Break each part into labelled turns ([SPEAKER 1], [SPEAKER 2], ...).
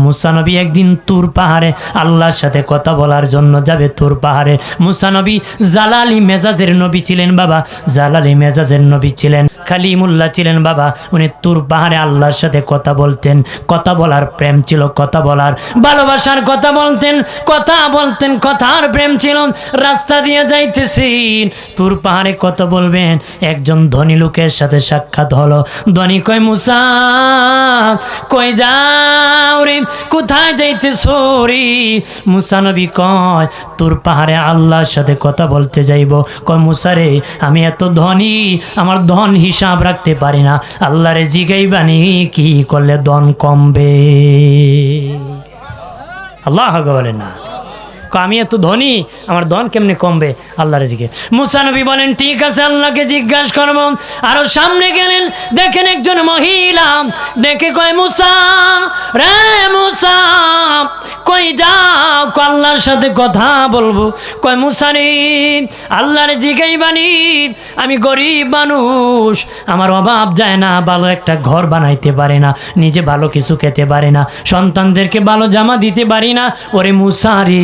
[SPEAKER 1] মুসা নবী একদিন তুর পাহাড়ে আল্লাহর সাথে কথা বলার জন্য যাবে। তুর পাহাড়ে মুসা নবী জালালি মেজাজের নবী ছিলেন বাবা, জালালি মেজাজের নবী ছিলেন, কালিমুল্লাহ ছিলেন বাবা। উনি তুর পাহাড়ে আল্লাহর সাথে কথা বলতেন, কথা বলার প্রেম ছিল, কথা বলার ভালোবাসার কথা বলতেন, কথার প্রেম ছিল। রাস্তা দিয়ে যাইতেছেন, তুর পাহাড়ে কত বলবেন, একজন ধনী লোকের সাথে সাক্ষাৎ হলো। ধনী কয়, মুসা কই যাও রে, কোথায় যাইতেছো রে? মুসা নবী কয়, তুর পাহাড়ে আল্লাহর সাথে কথা বলতে যাইব। কয়, মুসা রে, আমি এত ধনী, আমার ধন হিসাব রাখতে পারি না, আল্লাহরে জিগাইবানি কি করলে ধন কমবে? আল্লাহ বলেন না, আমি এত ধনী, আমার ধন কেমনে কমবে? আল্লাহর জিজ্ঞেস। মুসা নবী বলেন, ঠিক আছে, আল্লাহকে জিজ্ঞাসা করবো। আরো সামনে গেলেন, দেখেন একজন মহিলা, দেখে কয়, মুসা রে, মুসা কই যাও? আল্লাহর সাথে কথা বলবো। কয়, মুসা রে, আল্লাহরে জিগাইবানি, আমি গরিব মানুষ, আমার অভাব যায় না, ভালো একটা ঘর বানাইতে পারে না, নিজে ভালো কিছু খেতে পারে না, সন্তানদেরকে ভালো জামা দিতে পারি না। ওরে মুসা রে,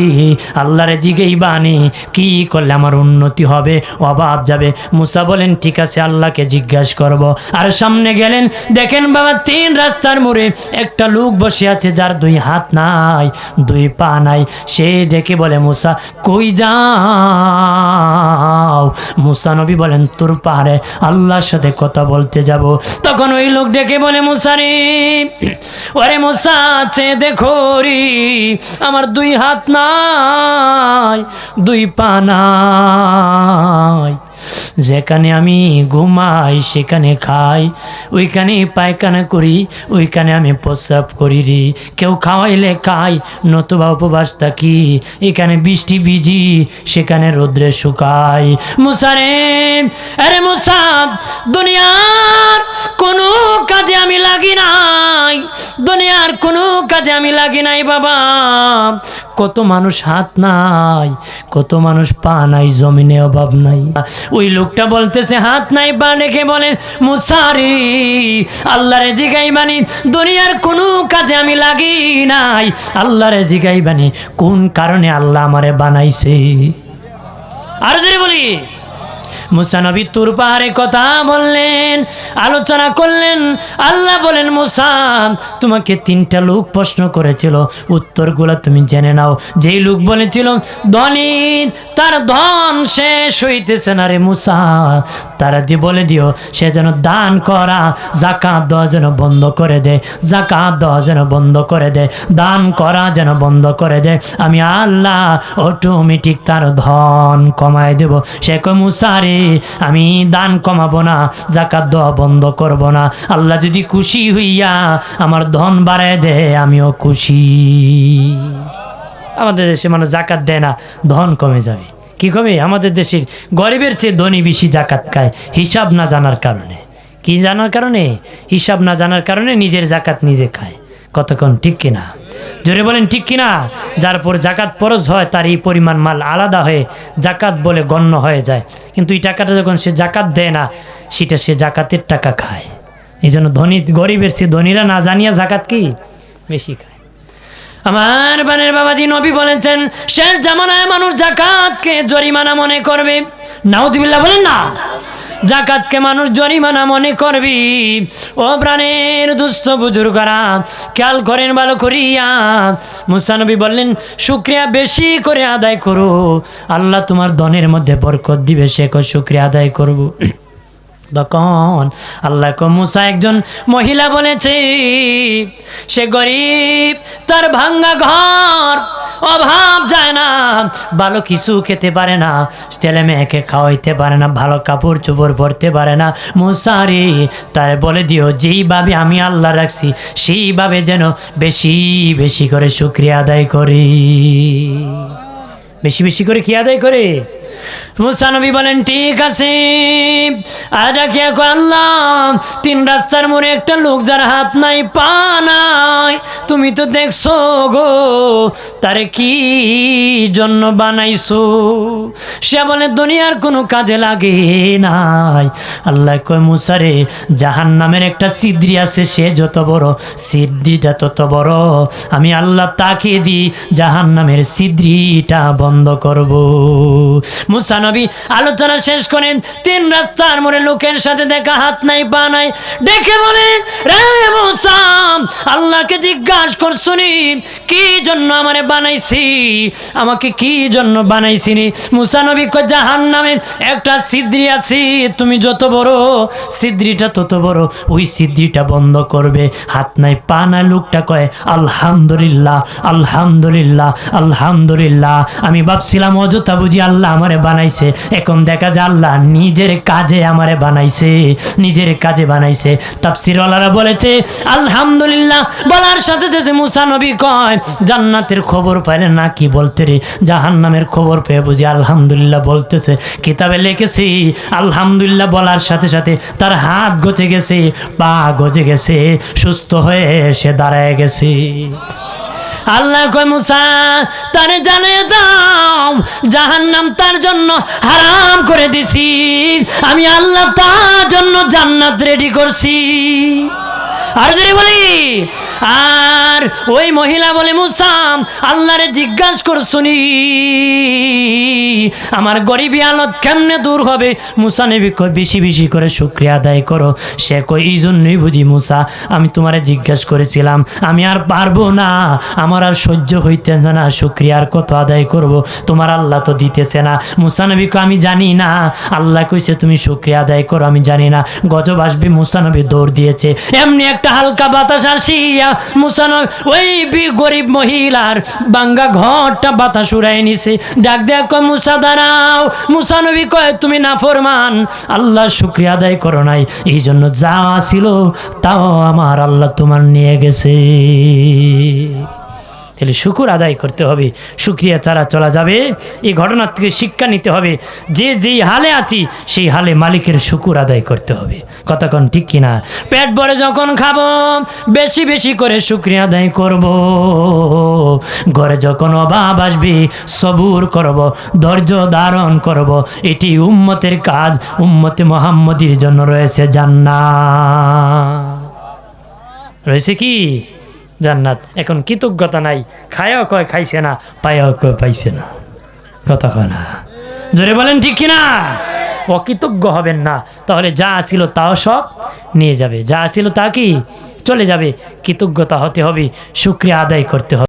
[SPEAKER 1] আল্লাহরে জিগাইবানি কি করলে আমার উন্নতি হবে, অভাব যাবে? মুসা বলেন, ঠিক আছে, আল্লাহকে জিজ্ঞাসা করব। আর সামনে গেলেন, দেখেন বাবা, 3 রাস্তার মোড়ে একটা লোক বসে আছে, যার 2 হাত নাই, 2 পা নাই। সে ডেকে বলে, মুসা কই যাও? মুসা নবী বলেন, তুর পাহাড়ে আল্লাহর সাথে কথা বলতে যাব। তখন ওই লোক ডেকে বলে, মুসা রে, ওরে মুসা আছে দেখো রে, আমার 2 হাত নাই, 2 পা নাই, যেখানে আমি ঘুমাই সেখানে খাই, ওইখানে পায়খানা করি, ওইখানে আমি প্রস্রাব করি রে। কেউ খাওয়াইলে খাই, নতুবা উপবাস থাকি, এখানে বৃষ্টি ভিজি, সেখানে রোদ্রে শুকাই। মুসা রে, আরে মুসা, দুনিয়ার কোনো কাজে আমি লাগি নাই, দুনিয়ার কোনো কাজে আমি লাগি নাই বাবা। কত মানুষ হাত নাই, কত মানুষ পা নাই, জমিনে অভাব নাই। ওই লোকটা বলতেছে, হাত নাই পা রেখে বলে, মুসা রে, আল্লাহরে জিগাইবানি, দুনিয়ার কোনো কাজে আমি লাগি নাই, আল্লাহরে জিগাইবানি কোন কারণে আল্লাহ আমারে বানাইছে। আর যদি বলি, মুসা নবী তুর পাহাড়ে কথা বললেন, আলোচনা করলেন। আল্লাহ বলেন, মুসা, তোমাকে 3টা লোক প্রশ্ন করেছিল, উত্তরগুলো তুমি জেনে নাও। যেই লোক বলেছিল ধনী, তার ধন শেষ হইতেছে না রে মুসা, তারা দিয়ে বলে দিও সে যেন দান করা, যাকাত দেওয়া যেন বন্ধ করে দেয়, যাকাত দেওয়া যেন বন্ধ করে দেয়, দান করা যেন বন্ধ করে দেয়। আমি আল্লাহ অটোমেটিক তার ধন কমায় দেব। সে কয়, মুসা রে, আমি দান কমাবো না, যাকাত দেওয়া বন্ধ করব না, আল্লাহ যদি খুশি হইয়া আমার ধন বাড়ায় দেয় আমিও খুশি। আমাদের দেশে মানুষ যাকাত দেয় না, ধন কমে যাবে। কি কমে? আমাদের দেশের গরিবের চেয়ে ধনী বেশি যাকাত খায়, হিসাব না জানার কারণে। কি জানার কারণে? হিসাব না জানার কারণে নিজের যাকাত নিজে খায়। কতক্ষণ ঠিক কিনা? জোরে বলেন ঠিক কিনা? যার পর জাকাত ফরজ হয় তার এই পরিমাণ মাল আলাদা হয়ে জাকাত বলে গণ্য হয়ে যায়, কিন্তু এই টাকাটা যখন সে জাকাত দেয় না, সেটা সে জাকাতের টাকা খায়। এই জন্য ধনী গরিবের চেয়ে ধনীরা না জানিয়া জাকাত কি বেশি খায়। আমার বানের বাবাজি নবী বলেছেন, শেষ জামানায় মানুষ জাকাতকে জরিমানা মনে করবে। নাউজুবিল্লাহ বলেন না, জাকাতকে মানুষ জরিমানা মনে করবি। ও প্রাণের দুস্থ বুজুর্গরা, খেয়াল করেন ভালো করিয়া। মুসা নবী বললেন, শুকরিয়া বেশি করে আদায় করো, আল্লাহ তোমার ধনের মধ্যে বরকত দিবে। সে কয়, শুকরিয়া আদায় করব। তখন আল্লাহ মুসা, একজন মহিলা বলেছে সে গরিব, তার ভাঙ্গা ঘর, অভাব যায় না, ভালো কিছু খেতে পারে না, ছেলে মেয়েকে খাওয়াইতে পারে না, ভালো কাপড় চোপড় পরতে পারে না। মুসা রে, তার বলে দিও যেইভাবে আমি আল্লাহ রাখছি সেইভাবে যেন বেশি বেশি করে শুকরিয়া আদায় করি। বেশি বেশি করে কি আদায় করে? মুসা নবী বলেন ঠিক আছে। আর ডাকি আল্লাহ, 3 রাস্তার মোড়ে একটা লোক যার হাত নাই পা নাই, তুমি তো দেখছো গো, তারে কি জন্য বানাইছো? সে বলে দুনিয়ার কোনো কাজে লাগে নাই। আল্লাহ কয় মুসা রে, জাহান্নামের একটা ছিদ্রি আছে, সে যত বড় ছিদ্রিটা তত বড়, আমি আল্লাহ তাকে দি জাহান্নামের ছিদ্রিটা বন্ধ করব। মুসা নবী আলোচনা শেষ করেন, 3 রাস্তার মোড়ে লোকের সাথে দেখা, হাত নাই পা নাই, ডেকে বলে রে মুসা, আল্লাহকে জিজ্ঞাসা করছনি কি জন্য আমারে বানাইছি, আমাকে কি জন্য বানাইছিনি? মুসা নবী কয় জাহান্নামের একটা ছিদ্রি আছে, তুমি যত বড় ছিদ্রিটা তত বড়, ওই ছিদ্রিটা বন্ধ করবে। হাত নাই পা নাই লোকটা কয় আলহামদুলিল্লাহ আলহামদুলিল্লাহ আলহামদুলিল্লাহ। আমি ভাবছিলাম অযথা বুঝি আল্লাহ আমারে বানাইছে, এখন দেখা যায় আল্লাহ নিজের কাজে আমারে বানাইছে, নিজের কাজে বানাইছে। তাফসীরওয়ালারা বলেছে আলহামদুলিল্লাহ বলার সাথে সাথে মুসা নবী কয় জান্নাতের খবর পাইলে না কি বলতে রে, জাহান্নামের খবর পেয়ে বুঝি আলহামদুলিল্লাহ বলতেছে। কিতাবে লিখেছি আলহামদুলিল্লাহ বলার সাথে সাথে তার হাত গজে গেছে, পা গজে গেছে, সুস্থ হয়ে সে দাঁড়ায় গেছে। আল্লাহ কয় মুসা তারে জানিয়ে দাও জাহান্নাম তার জন্য হারাম করে দিছি, আমি আল্লাহ তার জন্য জান্নাত রেডি করছি। আর যদি বলি, আর ওই মহিলা বলে মুসা আল্লাহরে জিজ্ঞাসা করছুনি আমার গরিবী হালত কেমনে দূর হবে? মুসা নবী কয় বেশি বেশি করে শুকরিয়া আদায় করো। সে কই এই জন্যই বুঝি মুসা আমি তোমারে জিজ্ঞাসা করেছিলাম, আমি আর পারবো না, আমার আর সহ্য হইতেছে না, শুকরিয়া আর কত আদায় করব, তোমার আল্লাহ তো দিতেছে না। মুসা নবী কয় আমি জানি না, আল্লাহ কইছে তুমি শুকরিয়া আদায় করো, আমি জানি না। গজব আসবে, মুসা নবী দৌড় দিয়েছে, এমনি একটা হালকা বাতাস আসিয়া মুসা নবী ওই গরিব মহিলার বাঙ্গা ঘরটা বাতাস উড়াই নিছে। ডাক দেয়া কয় মুসা দাঁড়াও। মুসা নবী কয় তুমি নাফরমান, আল্লাহ শুকরিয়া আদায় করো নাই, এই জন্য যা ছিল তাও আমার আল্লাহ তোমার নিয়ে গেছে। তাহলে শুকর আদায় করতে হবে, শুকরিয়া ছাড়া চলা যাবে। এই ঘটনার থেকে শিক্ষা নিতে হবে, যে যেই হালে আছি সেই হালে মালিকের শুকর আদায় করতে হবে। কতক্ষণ ঠিক কিনা? পেট ভরে যখন খাবো বেশি বেশি করে শুকরিয়া আদায় করব। ঘরে যখন অভাব আসবে সবুর করব, ধৈর্য ধারণ করব। এটি উম্মতের কাজ, উম্মতে মুহাম্মদীর জন্য রয়েছে জান্নাত, রয়েছে কি জান্নাত। এখন কৃতজ্ঞতা নাই, খায়ও কয় খাইছে না, পায়ও কয় পাইছে না। কথা কয় না, জোরে বলেন ঠিক কিনা? অকৃতজ্ঞ হবেন না, তাহলে যা ছিল তাও সব নিয়ে যাবে, যা ছিল তা কি চলে যাবে। কৃতজ্ঞতা হতে হবে, শুকরিয়া আদায় করতে হবে।